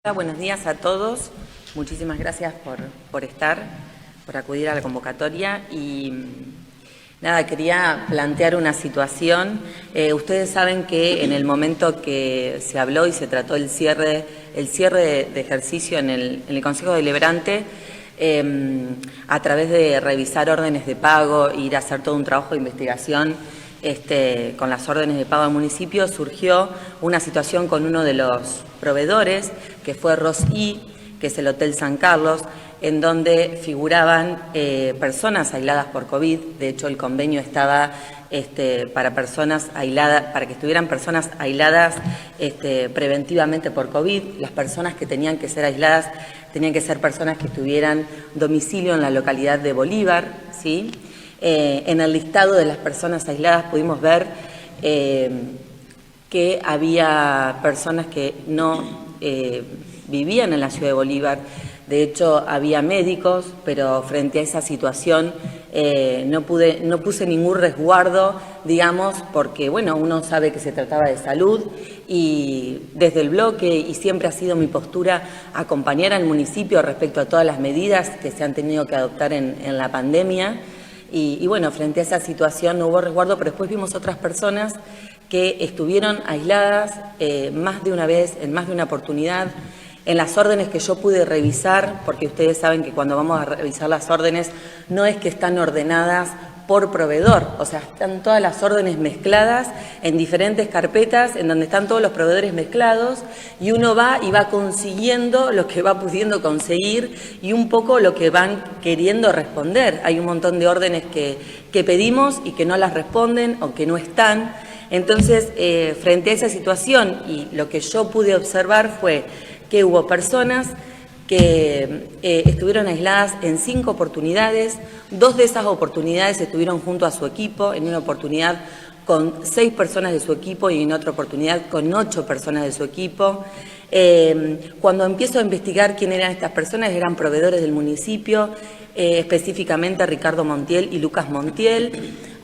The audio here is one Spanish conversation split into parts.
Buenos días a todos. Muchísimas gracias por acudir a la convocatoria. Y nada, quería plantear una situación. Ustedes saben que en el momento que se habló y se trató el cierre de ejercicio en el Consejo Deliberante, a través de revisar órdenes de pago, ir a hacer todo un trabajo de investigación con las órdenes de pago del municipio, surgió una situación con uno de los proveedores, que fue ROS.I, que es el Hotel San Carlos, en donde figuraban personas aisladas por COVID. De hecho, el convenio estaba para personas aisladas, para que estuvieran personas aisladas preventivamente por COVID. Las personas que tenían que ser aisladas tenían que ser personas que tuvieran domicilio en la localidad de Bolívar, ¿sí? En el listado de las personas aisladas pudimos ver que había personas que no vivían en la ciudad de Bolívar. De hecho, había médicos, pero frente a esa situación no puse ningún resguardo, digamos, porque bueno, uno sabe que se trataba de salud y desde el bloque, y siempre ha sido mi postura, acompañar al municipio respecto a todas las medidas que se han tenido que adoptar en la pandemia. Y bueno, frente a esa situación no hubo resguardo, pero después vimos otras personas que estuvieron aisladas más de una vez, en más de una oportunidad. En las órdenes que yo pude revisar, porque ustedes saben que cuando vamos a revisar las órdenes no es que están ordenadas por proveedor, o sea, están todas las órdenes mezcladas en diferentes carpetas en donde están todos los proveedores mezclados, y uno va y va consiguiendo lo que va pudiendo conseguir y un poco lo que van queriendo responder. Hay un montón de órdenes que pedimos y que no las responden o que no están. Entonces, frente a esa situación, y lo que yo pude observar fue que hubo personas que estuvieron aisladas en 5 oportunidades. 2 de esas oportunidades estuvieron junto a su equipo, en una oportunidad con 6 personas de su equipo y en otra oportunidad con 8 personas de su equipo. Cuando empiezo a investigar quién eran estas personas, eran proveedores del municipio, específicamente Ricardo Montiel y Lucas Montiel,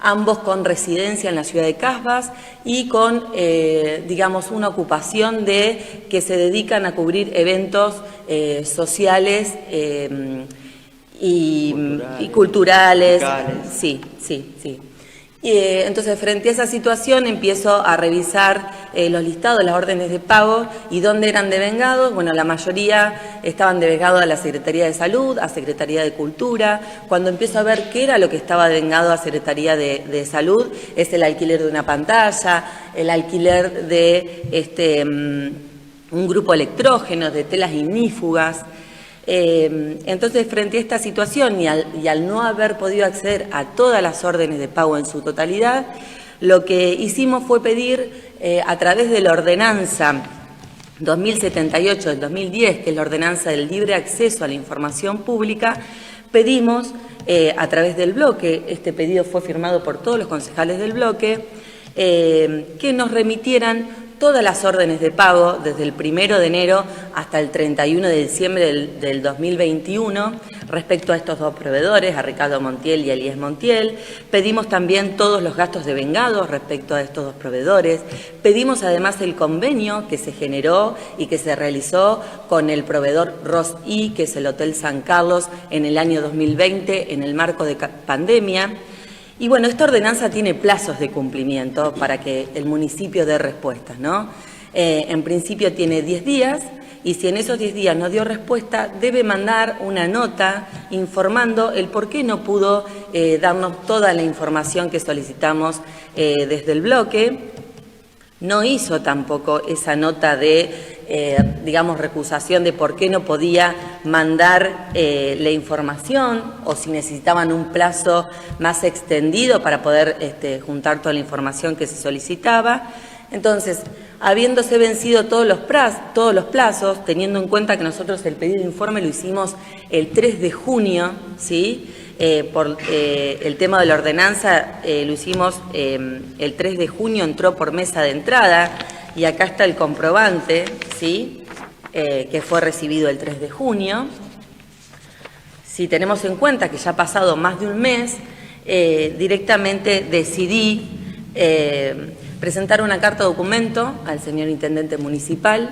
ambos con residencia en la ciudad de Casbas y con, digamos, una ocupación que se dedican a cubrir eventos sociales y culturales. Sí. Entonces, frente a esa situación, empiezo a revisar los listados, las órdenes de pago y dónde eran devengados. Bueno, la mayoría estaban devengados a la Secretaría de Salud, a Secretaría de Cultura. Cuando empiezo a ver qué era lo que estaba devengado a Secretaría de Salud, es el alquiler de una pantalla, el alquiler de un grupo electrógeno, de telas ignífugas. Entonces, frente a esta situación y al no haber podido acceder a todas las órdenes de pago en su totalidad, lo que hicimos fue pedir a través de la ordenanza 2078 del 2010, que es la ordenanza del libre acceso a la información pública, pedimos a través del bloque, este pedido fue firmado por todos los concejales del bloque, que nos remitieran todas las órdenes de pago desde el 1 de enero hasta el 31 de diciembre del 2021 respecto a estos 2 proveedores, a Ricardo Montiel y a Elías Montiel. Pedimos también todos los gastos devengados respecto a estos 2 proveedores. Pedimos además el convenio que se generó y que se realizó con el proveedor ROS.I, que es el Hotel San Carlos, en el año 2020 en el marco de pandemia. Y bueno, esta ordenanza tiene plazos de cumplimiento para que el municipio dé respuestas, ¿no? En principio tiene 10 días y si en esos 10 días no dio respuesta, debe mandar una nota informando el por qué no pudo darnos toda la información que solicitamos desde el bloque. No hizo tampoco esa nota de, digamos, recusación de por qué no podía mandar la información o si necesitaban un plazo más extendido para poder juntar toda la información que se solicitaba. Entonces, habiéndose vencido todos los plazos, teniendo en cuenta que nosotros el pedido de informe lo hicimos el 3 de junio, ¿sí? Por el tema de la ordenanza lo hicimos el 3 de junio, entró por mesa de entrada y acá está el comprobante, ¿sí? Que fue recibido el 3 de junio. Si tenemos en cuenta que ya ha pasado más de un mes, directamente decidí presentar una carta documento al señor intendente municipal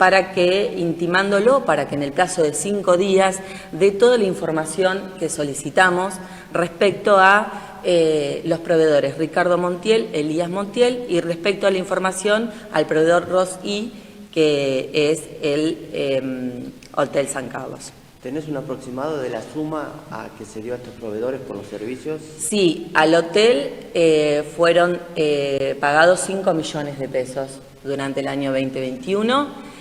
para que, intimándolo, para que en el plazo de 5 días dé toda la información que solicitamos respecto a los proveedores Ricardo Montiel, Elías Montiel, y respecto a la información al proveedor Ros-I, que es el Hotel San Carlos. ¿Tenés un aproximado de la suma que se dio a estos proveedores por los servicios? Sí, al hotel fueron pagados 5 millones de pesos durante el año 2021.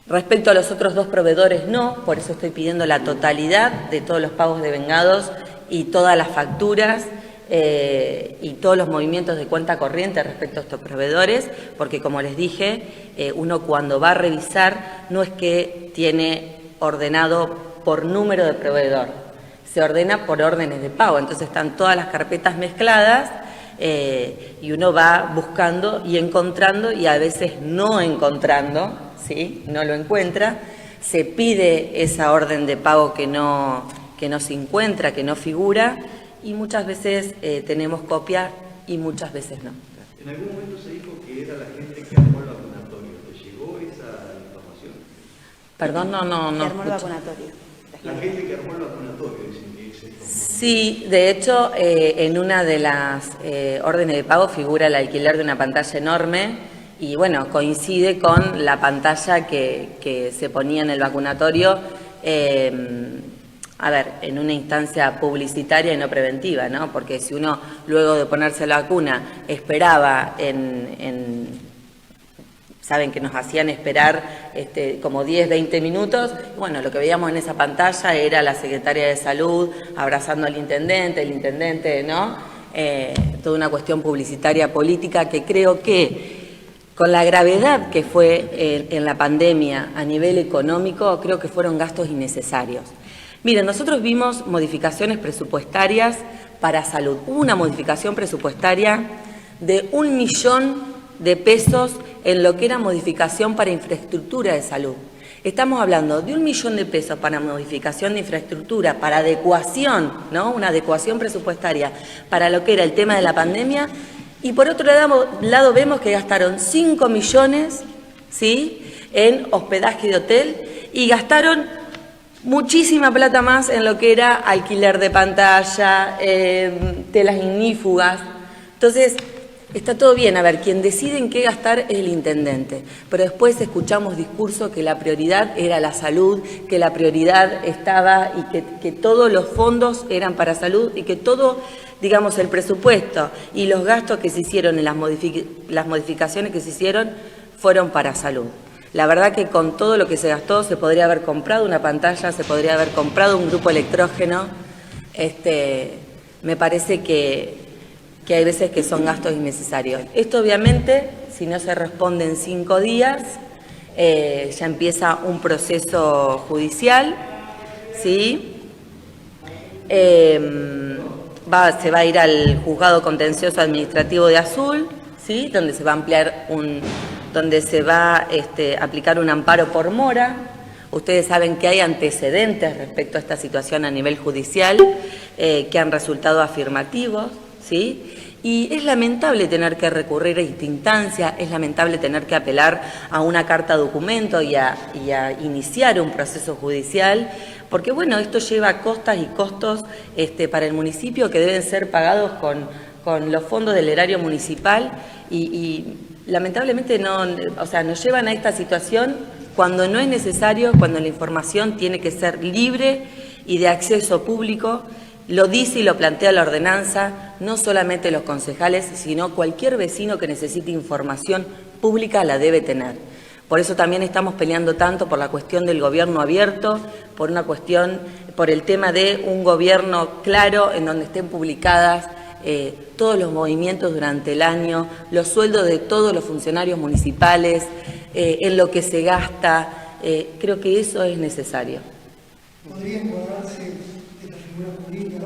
Respecto a los otros 2 proveedores no, por eso estoy pidiendo la totalidad de todos los pagos devengados y todas las facturas y todos los movimientos de cuenta corriente respecto a estos proveedores, porque como les dije, uno cuando va a revisar no es que tiene ordenado por número de proveedor, se ordena por órdenes de pago, entonces están todas las carpetas mezcladas y uno va buscando y encontrando y a veces no encontrando, ¿sí? No lo encuentra, se pide esa orden de pago que no se encuentra, que no figura, y muchas veces tenemos copia y muchas veces no. En algún momento se dijo que era la gente que armó el vacunatorio. ¿Te llegó esa información? Perdón, no. Que armó el vacunatorio. La gente que armó el vacunatorio, dicen que esa información. Sí, de hecho, en una de las órdenes de pago figura el alquiler de una pantalla enorme y, bueno, coincide con la pantalla que se ponía en el vacunatorio, en una instancia publicitaria y no preventiva, ¿no? Porque si uno, luego de ponerse la vacuna, esperaba saben que nos hacían esperar como 10, 20 minutos, bueno, lo que veíamos en esa pantalla era la secretaria de Salud abrazando al intendente, el intendente, ¿no? Toda una cuestión publicitaria política que creo que, con la gravedad que fue en la pandemia a nivel económico, creo que fueron gastos innecesarios. Miren, nosotros vimos modificaciones presupuestarias para salud. Hubo una modificación presupuestaria de 1 millón de pesos en lo que era modificación para infraestructura de salud. Estamos hablando de 1 millón de pesos para modificación de infraestructura, para adecuación, ¿no? Una adecuación presupuestaria para lo que era el tema de la pandemia. Y por otro lado vemos que gastaron 5 millones, ¿sí?, en hospedaje de hotel y gastaron muchísima plata más en lo que era alquiler de pantalla, telas ignífugas. Entonces, está todo bien. A ver, quien decide en qué gastar es el intendente. Pero después escuchamos discursos que la prioridad era la salud, que la prioridad estaba y que todos los fondos eran para salud y que todo, digamos, el presupuesto y los gastos que se hicieron en las modificaciones que se hicieron fueron para salud. La verdad que con todo lo que se gastó se podría haber comprado una pantalla, se podría haber comprado un grupo electrógeno. Me parece que hay veces que son gastos innecesarios. Esto obviamente, si no se responde en 5 días, ya empieza un proceso judicial, ¿sí? Se va a ir al Juzgado Contencioso Administrativo de Azul, ¿sí?, donde se va a ampliar donde se va a aplicar un amparo por mora. Ustedes saben que hay antecedentes respecto a esta situación a nivel judicial que han resultado afirmativos, ¿sí? Y es lamentable tener que recurrir a esta instancia, es lamentable tener que apelar a una carta documento y a iniciar un proceso judicial, porque bueno, esto lleva costas y costos para el municipio que deben ser pagados con los fondos del erario municipal y lamentablemente nos llevan a esta situación cuando no es necesario, cuando la información tiene que ser libre y de acceso público. Lo dice y lo plantea la ordenanza, no solamente los concejales, sino cualquier vecino que necesite información pública la debe tener. Por eso también estamos peleando tanto por la cuestión del gobierno abierto, por el tema de un gobierno claro en donde estén publicadas todos los movimientos durante el año, los sueldos de todos los funcionarios municipales, en lo que se gasta. Creo que eso es necesario. ¿Podría encuadrarse esta figura jurídica en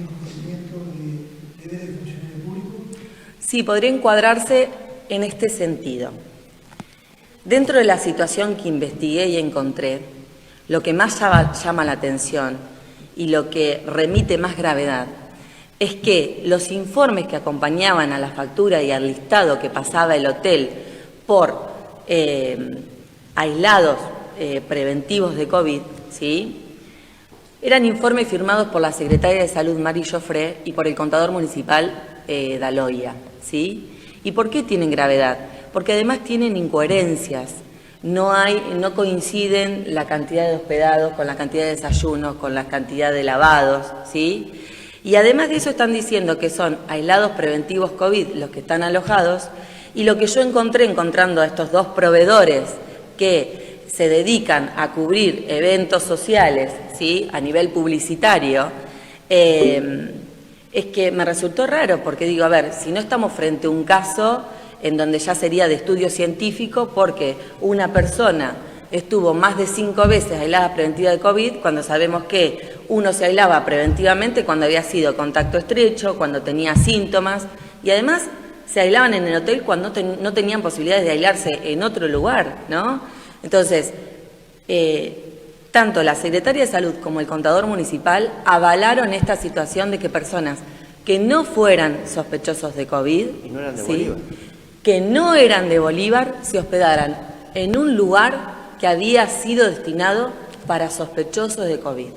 conocimiento de deberes de funcionario público? Sí, podría encuadrarse en este sentido. Dentro de la situación que investigué y encontré, lo que más llama la atención y lo que remite más gravedad es que los informes que acompañaban a la factura y al listado que pasaba el hotel por aislados preventivos de COVID, ¿sí? Eran informes firmados por la Secretaria de Salud, Mari Joffre, y por el contador municipal, Daloia, ¿sí? ¿Y por qué tienen gravedad? Porque además tienen incoherencias. No coinciden la cantidad de hospedados con la cantidad de desayunos, con la cantidad de lavados, ¿sí? Y además de eso están diciendo que son aislados preventivos COVID los que están alojados, y lo que yo encontrando a estos dos proveedores que se dedican a cubrir eventos sociales, ¿sí?, a nivel publicitario, es que me resultó raro, porque digo, a ver, si no estamos frente a un caso en donde ya sería de estudio científico, porque una persona estuvo más de 5 veces aislada preventiva de COVID, cuando sabemos que uno se aislaba preventivamente cuando había sido contacto estrecho, cuando tenía síntomas, y además se aislaban en el hotel cuando no tenían posibilidades de aislarse en otro lugar, ¿no? Entonces, tanto la Secretaria de Salud como el contador municipal avalaron esta situación de que personas que no fueran sospechosos de COVID, Y no eran de ¿sí?, Bolívar. que no eran de Bolívar, se hospedaran en un lugar que había sido destinado para sospechosos de COVID.